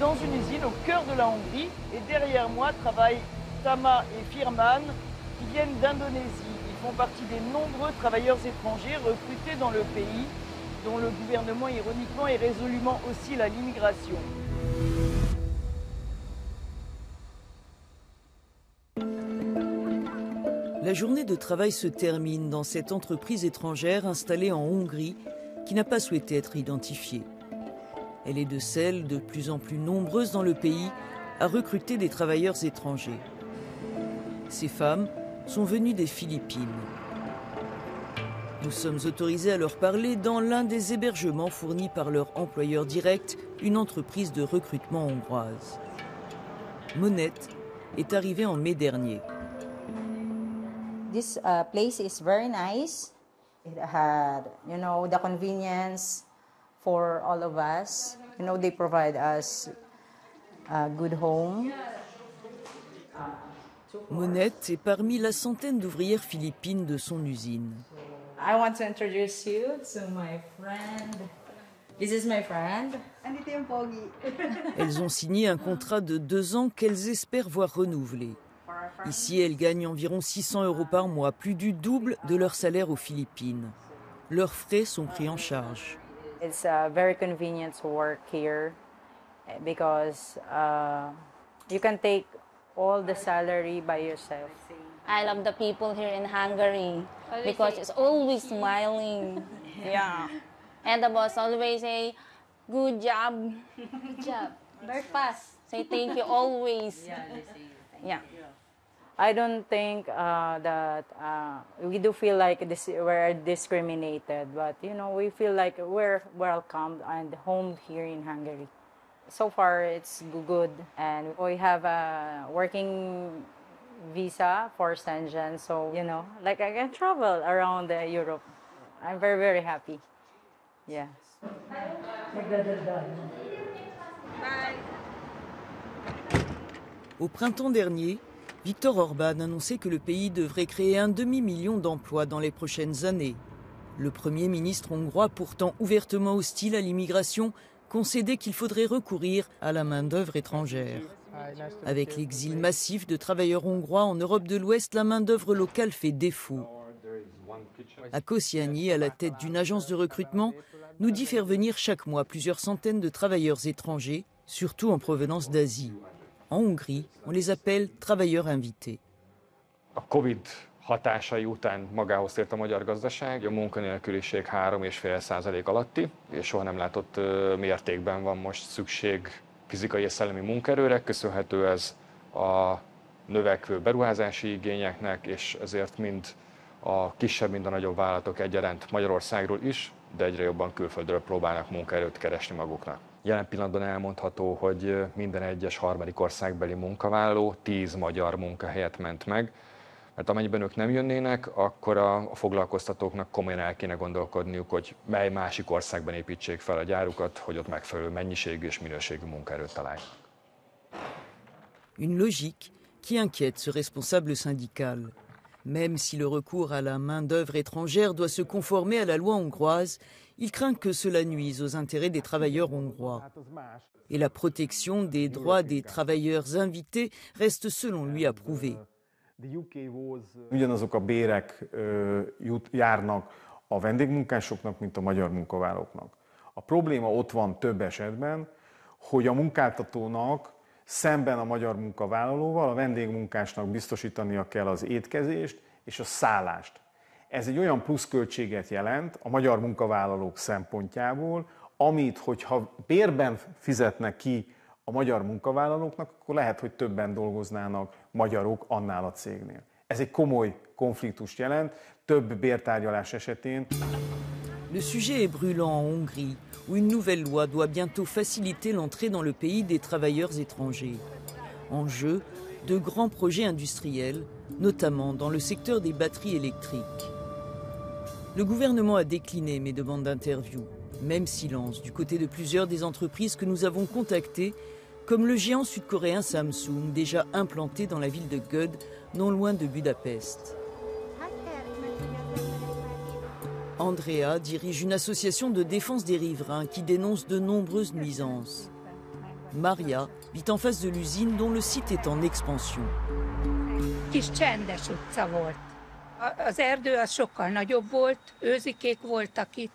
dans une usine au cœur de la Hongrie. Et derrière moi travaillent Tama et Firman qui viennent d'Indonésie. Ils font partie des nombreux travailleurs étrangers recrutés dans le pays, dont le gouvernement, ironiquement, est résolument hostile à l'immigration. La journée de travail se termine dans cette entreprise étrangère installée en Hongrie qui n'a pas souhaité être identifiée. Elle est de celles de plus en plus nombreuses dans le pays à recruter des travailleurs étrangers. Ces femmes sont venues des Philippines. Nous sommes autorisés à leur parler dans l'un des hébergements fournis par leur employeur direct, une entreprise de recrutement hongroise. Monette est arrivée en mai dernier. This place is very nice. It had, the convenience for all of us. They provide us a good home. Monette est parmi la centaine d'ouvrières philippines de son usine. I want to introduce you to my friend. This is my friend. Elles ont signé un contrat de 2 ans qu'elles espèrent voir renouveler. Ici, elles gagnent environ 600 € par mois, plus du double de leur salaire aux Philippines. Leurs frais sont pris en charge. It's very convenient to work here because you can take all the salary by yourself. I love the people here in Hungary because it's always smiling. Yeah. And the boss always say, good job. Good job. Very fast. Say thank you always. Yeah. I don't think that we do feel like we're discriminated, but we feel like we're welcomed and home here in Hungary. So far, it's good, and we have a working visa for Schengen, so I can travel around Europe. I'm very, very happy. Yeah. Bye. Au printemps dernier, Viktor Orbán annonçait que le pays devrait créer 1 demi-million d'emplois dans les prochaines années. Le Premier ministre hongrois, pourtant ouvertement hostile à l'immigration, concédait qu'il faudrait recourir à la main-d'œuvre étrangère. Avec l'exil massif de travailleurs hongrois en Europe de l'Ouest, la main-d'œuvre locale fait défaut. À Kosiani, à la tête d'une agence de recrutement, nous dit faire venir chaque mois plusieurs centaines de travailleurs étrangers, surtout en provenance d'Asie. En Hongrie, on les appelle travailleurs invités. A Covid hatásai után magához tért a magyar gazdaság. A munkanélküliség 3,5% alatti, és soha nem látott mértékben van most szükség fizikai és szellemi munkaerőre. Köszönhető ez a növekvő beruházási igényeknek, és ezért mind a kisebb, mind a nagyobb vállalatok egyaránt Magyarországról is, de egyre jobban külföldről próbálnak munkaerőt keresni maguknak. Jelen pillanatban elmondható, hogy minden egyes harmadik országbeli munkavállaló 10 magyar munkahelyet ment meg, mert amennyiben ők nem jönnének, akkor a foglalkoztatóknak komolyan el kéne gondolkodniuk, hogy mely másik országban építsék fel a gyárukat, hogy ott megfelelő mennyiségű és minőségű munkaerőt találjanak. Une logique qui inquiète ce responsable syndical. Même si le recours à la main-d'œuvre étrangère doit se conformer à la loi hongroise, il craint que cela nuise aux intérêts des travailleurs hongrois. Et la protection des droits des travailleurs invités reste selon lui à prouver. Ugyanazok a bérek járnak a vendégmunkásoknak, mint a magyar munkavállalóknak. A probléma ott van több esetben, hogy a munkáltatónak szemben a magyar munkavállalóval a vendégmunkásnak biztosítania kell az étkezést és a szállást. Ez egy olyan pluszköltséget jelent a magyar munkavállalók szempontjából, amit, hogyha bérben fizetnek ki a magyar munkavállalóknak, akkor lehet, hogy többen dolgoznának magyarok annál a cégnél. Ez egy komoly konfliktust jelent, több bértárgyalás esetén. Le sujet est brûlant en Hongrie, où une nouvelle loi doit bientôt faciliter l'entrée dans le pays des travailleurs étrangers. En jeu, de grands projets industriels, notamment dans le secteur des batteries électriques. Le gouvernement a décliné mes demandes d'interview. Même silence du côté de plusieurs des entreprises que nous avons contactées, comme le géant sud-coréen Samsung, déjà implanté dans la ville de Göd, non loin de Budapest. Andrea dirige une association de défense des riverains qui dénonce de nombreuses nuisances. Maria vit en face de l'usine dont le site est en expansion. Kis csendes utca volt. Az erdő az sokkal nagyobb volt, őzikék voltak itt.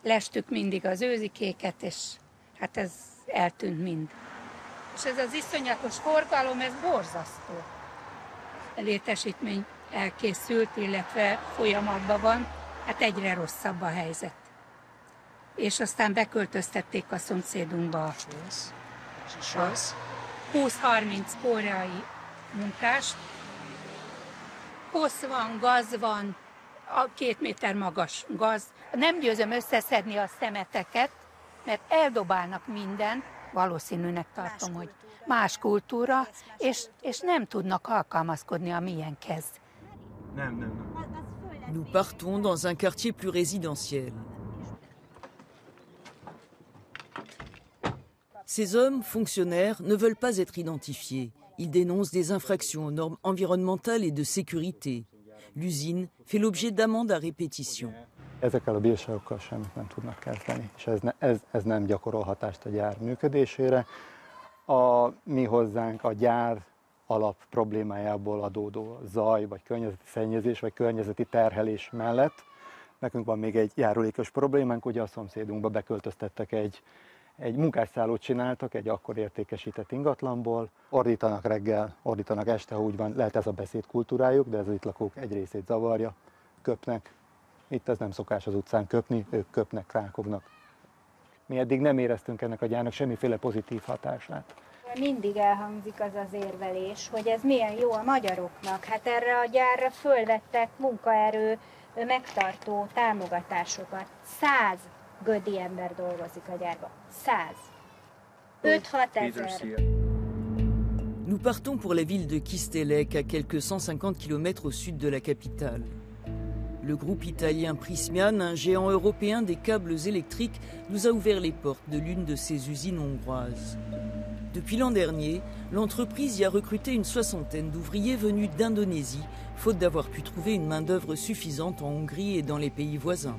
Lestük mindig az őzikéket, és hát ez eltűnt mind. És ez az iszonyatos forgalom, ez borzasztó. A létesítmény elkészült, illetve folyamatban van, hát egyre rosszabb a helyzet. És aztán beköltöztették a szomszédunkba 20-30 koreai munkást. Kosz van, gaz van, 2 méter magas gaz. Nem győzöm összeszedni a szemeteket, mert eldobálnak mindent, valószínűnek tartom, hogy más kultúra, és nem tudnak alkalmazkodni a miénkhez. Nous partons dans un quartier plus résidentiel. Ces hommes, fonctionnaires, ne veulent pas être identifiés. Ils dénoncent des infractions aux normes environnementales et de sécurité. L'usine fait l'objet d'amendes à répétition. Ezekkel a bírságokkal semmit nem tudnak kezdeni, és ez nem gyakorol hatást a gyár működésére. A mi hozzánk a gyár alap problémájából adódó zaj, vagy környezeti szennyezés, vagy környezeti terhelés mellett nekünk van még egy járulékos problémánk, ugye a szomszédunkba beköltöztettek egy munkásszállót csináltak egy akkor értékesített ingatlanból, ordítanak reggel, ordítanak este, ha úgy van, lehet ez a beszédkultúrájuk, de ez az itt lakók egy részét zavarja, köpnek. Itt ez nem szokás az utcán köpni, ők köpnek, rákognak. Mi eddig nem éreztünk ennek a gyárnak semmiféle pozitív hatását. Mindig elhangzik az az érvelés, hogy ez milyen jó a magyaroknak. Hát erre a gyárra fölvettek munkaerő megtartó támogatásokat. 100 gödi ember dolgozik a gyárban. 100. 5-6 ezer. Nous partons pour la ville de Kistelec, à quelques 150 km au sud de la capitale. Le groupe italien Prysmian, un géant européen des câbles électriques, nous a ouvert les portes de l'une de ses usines hongroises. Depuis l'an dernier, l'entreprise y a recruté une 60aine d'ouvriers venus d'Indonésie, faute d'avoir pu trouver une main-d'œuvre suffisante en Hongrie et dans les pays voisins.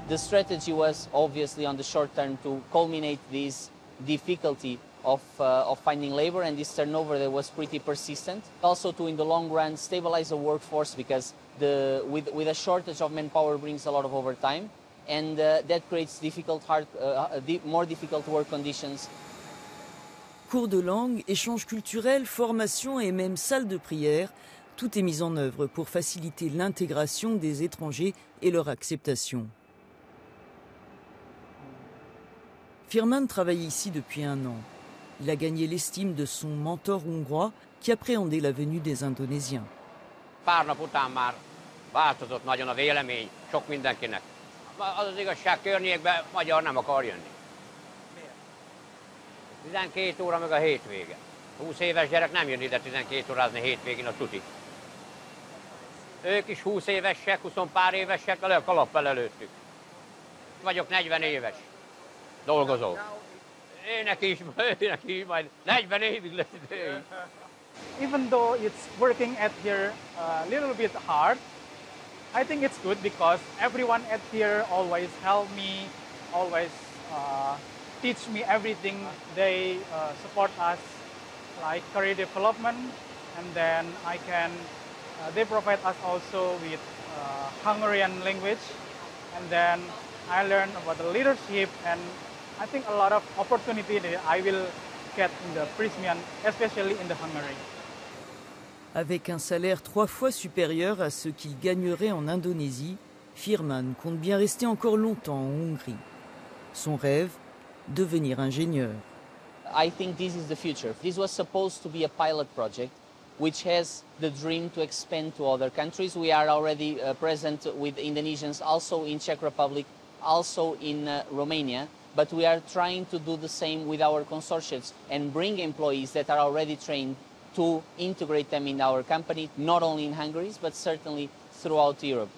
The strategy was obviously on the short term to culminate this difficulty of finding labor, and this turnover that was pretty persistent. Also to, in the long run, stabilize the workforce, because with a shortage of manpower brings a lot of overtime, and that creates more difficult work conditions. Cours de langue, échanges culturels, formation et même salle de prière, tout est mis en œuvre pour faciliter l'intégration des étrangers et leur acceptation. Firman travaille ici depuis 1 an. Il a gagné l'estime de son mentor hongrois qui appréhendait la venue des Indonésiens. Pár nap után már változott nagyon a vélemény sok mindenkinek. Az az igazság, környékben magyar nem akar jönni. 12 óra meg a hétvége. 20 éves gyerek nem jön ide 12 órázni hétvégén, a tuti. Ők is 20 évesek, 20 pár évesek, a kalappal előttük. Vagyok 40 éves. Dolgozó. Őnek is majd 40 évig lesz idő. Even though it's working at here a little bit hard, I think it's good because everyone at here always help me, always teach me everything. They support us like career development, and then they provide us also with Hungarian language, and then I learn about the leadership, and I think a lot of opportunity that I will get in the Prysmian, especially in the Hungary. Avec un salaire 3 fois supérieur à ce qu'il gagnerait en Indonésie, Firman compte bien rester encore longtemps en Hongrie. Son rêve, devenir ingénieur. I think this is the future. This was supposed to be a pilot project which has the dream to expand to other countries. We are already present with Indonesians also in Czech Republic, also in Romania, but we are trying to do the same with our consortiums and bring employees that are already trained to integrate them in our company, not only in Hungary, but certainly throughout Europe.